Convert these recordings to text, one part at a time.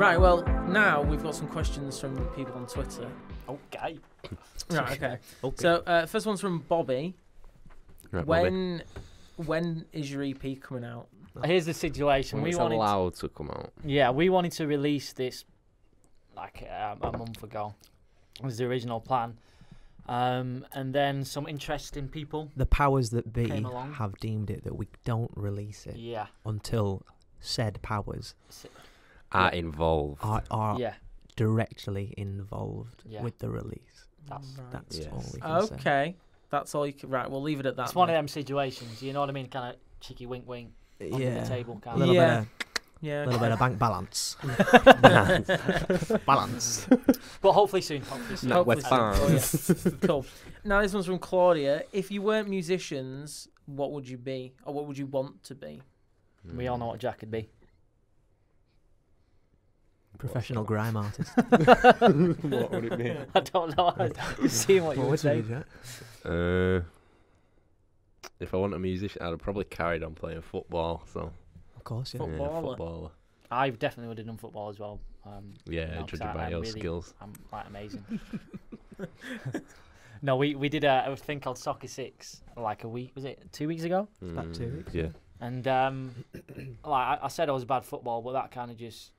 Right, well, now we've got some questions from people on Twitter. Okay. Right, okay. Okay. So, first one's from Bobby. Right, Bobby. When is your EP coming out? Here's the situation. When we it's wanted, allowed to come out. yeah, we wanted to release this like a month ago. Was the original plan, and then some interesting people. The powers that be Came along. have deemed it that we don't release it Yeah. until said powers Are involved. are Yeah. directly involved Yeah. with the release. That's That's Yes. all we can say. Okay. That's all you can... Right, we'll leave it at that. it's one of then. them situations. You know what I mean? Kind of cheeky wink, wink under Yeah. the table. A Kind little Yeah. bit Yeah. of, little bit of bank balance. Balance. But hopefully soon. Hopefully soon. No, we're Hopefully fine. so. Oh, yeah. Cool. Now, this one's from Claudia. If you weren't musicians, what would you be? Or what would you want to be? We all know what Jack would be. Professional grime artist. What would it be? I don't know. I'm seeing what you would say. Jack? If I want a musician, I'd have probably carried on playing football. So Of course, yeah. Footballer. footballer. I definitely would have done football as well. Yeah, You know, 'cause judging by I'm your really- skills. I'm like amazing. No, we did a thing called Soccer 6 like a week, was it 2 weeks ago? about 2 weeks. Yeah. And like I said I was bad at football, but that kind of just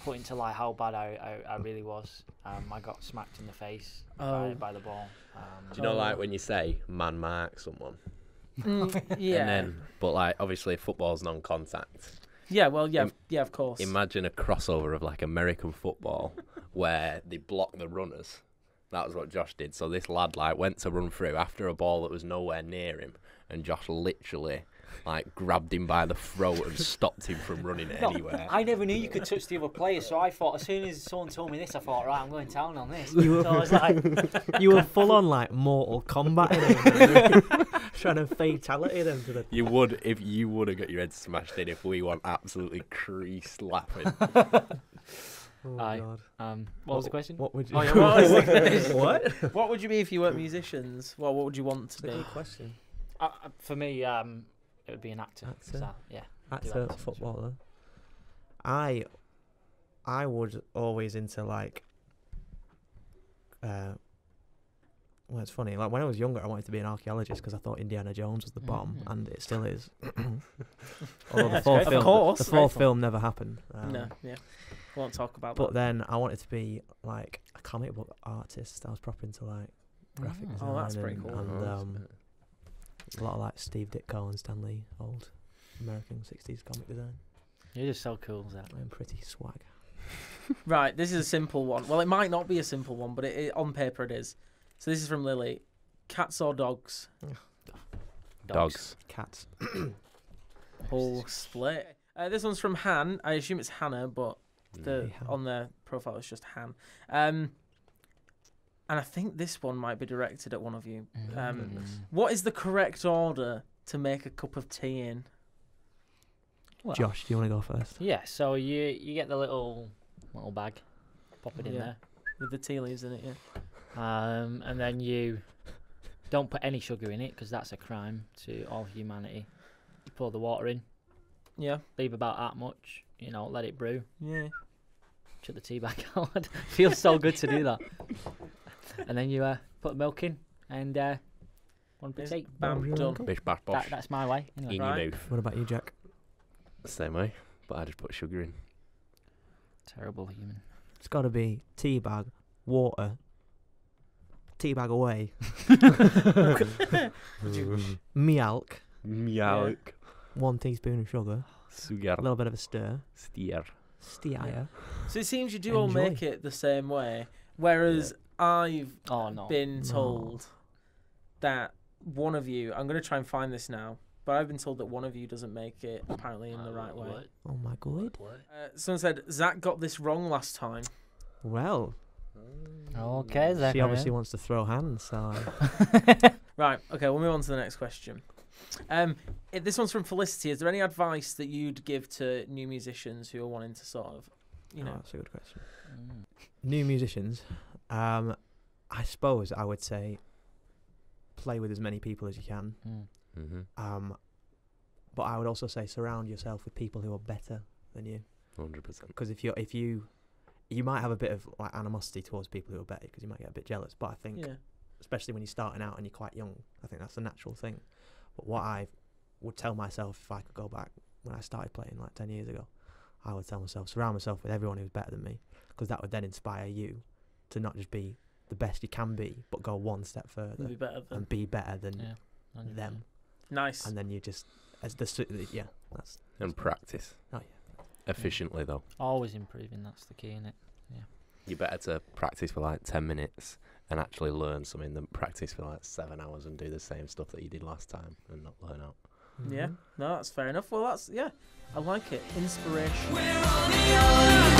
put into like how bad I really was. I got smacked in the face by the ball. Do you know, like when you say man mark someone, Yeah. and then, but like obviously football's non-contact. Yeah, well, yeah, yeah, of course. Imagine a crossover of like American football where they block the runners. That was what Josh did. So this lad like went to run through after a ball that was nowhere near him, and Josh literally like grabbed him by the throat and stopped him from running anywhere. I never knew you could touch the other player, so I thought as soon as someone told me this, I thought, right, I'm going down on this. You So I was like, You were full on like Mortal Kombat in him, trying to fatality them to the. You would if you would have got your head smashed in if we weren't absolutely creased laughing. Oh Aye. God. what was the question? What would you? Oh, yeah, what was the question? What? What would you be if you weren't musicians? Well, what would you want to be? Good question. For me, it would be an actor. Actor? So, yeah. Actor, footballer. I would always into like. Well, it's funny. Like when I was younger, I wanted to be an archaeologist because I thought Indiana Jones was the bomb, Mhm. and it still is. Although the That's fourth great. film, Of course. the fourth film never happened. No, yeah. Won't talk about But that. then I wanted to be like a comic book artist. I was proper into like graphic Oh. design. Oh, that's pretty cool. And a lot of like Steve Ditko and Stan Lee, old American 60s comic design. You're just so cool, Zach. I'm pretty swag. Right, this is a simple one. Well, it might not be a simple one, but on paper it is. So this is from Lily. Cats or dogs? Dogs. Cats. Whole split. This one's from Han. I assume it's Hannah, but Hey, Han. on their profile it's just Han. And I think this one might be directed at one of you. What is the correct order to make a cup of tea in? Well, Josh, do you want to go first? Yeah, so you get the little bag, pop it in Yeah. there, With the tea leaves in it, yeah. and then you don't put any sugar in it because that's a crime to all humanity. You pour the water in, Yeah. leave about that much, let it brew, Yeah. shut the tea back out. Feels so good to do that. And then you put milk in and one for tea. Bam, done. Bish bash bosh. That's my way. Anyway. In Right. your mouth. What about you, Jack? Same way, but I just put sugar in. Terrible human. It's got to be tea bag, water, tea bag away, milk, Milk. 1 teaspoon of sugar, Sugar. a little bit of a stir, Steer. steer. So it seems you do all Enjoy. make it the same way, whereas I've Oh no. been No. told that one of you, I'm going to try and find this now, but I've been told that one of you doesn't make it apparently in the right way. What? Oh my god. Someone said, Zach got this wrong last time. Well, Okay, Zach. she obviously wants to throw hands, so Right, okay, we'll move on to the next question. This one's from Felicity. Is there any advice that you'd give to new musicians who are wanting to sort of, Oh, that's a good question. Mm. New musicians, I suppose I would say play with as many people as you can. Mm-hmm. But I would also say surround yourself with people who are better than you. 100%. Because if you you might have a bit of like animosity towards people who are better because you might get a bit jealous. But I think, especially when you're starting out and you're quite young, I think that's a natural thing. But what I would tell myself if I could go back when I started playing like 10 years ago, I would tell myself, surround myself with everyone who's better than me, because that would then inspire you to not just be the best you can be, but go one step further and be better than them. Nice. And then you just, that's and practice. Oh yeah. Efficiently though. Always improving. That's the key, innit? Yeah. You're better to practice for like 10 minutes and actually learn something than practice for like 7 hours and do the same stuff that you did last time and not learn out. Yeah, no, that's fair enough. Well, I like it. Inspiration. We're on the other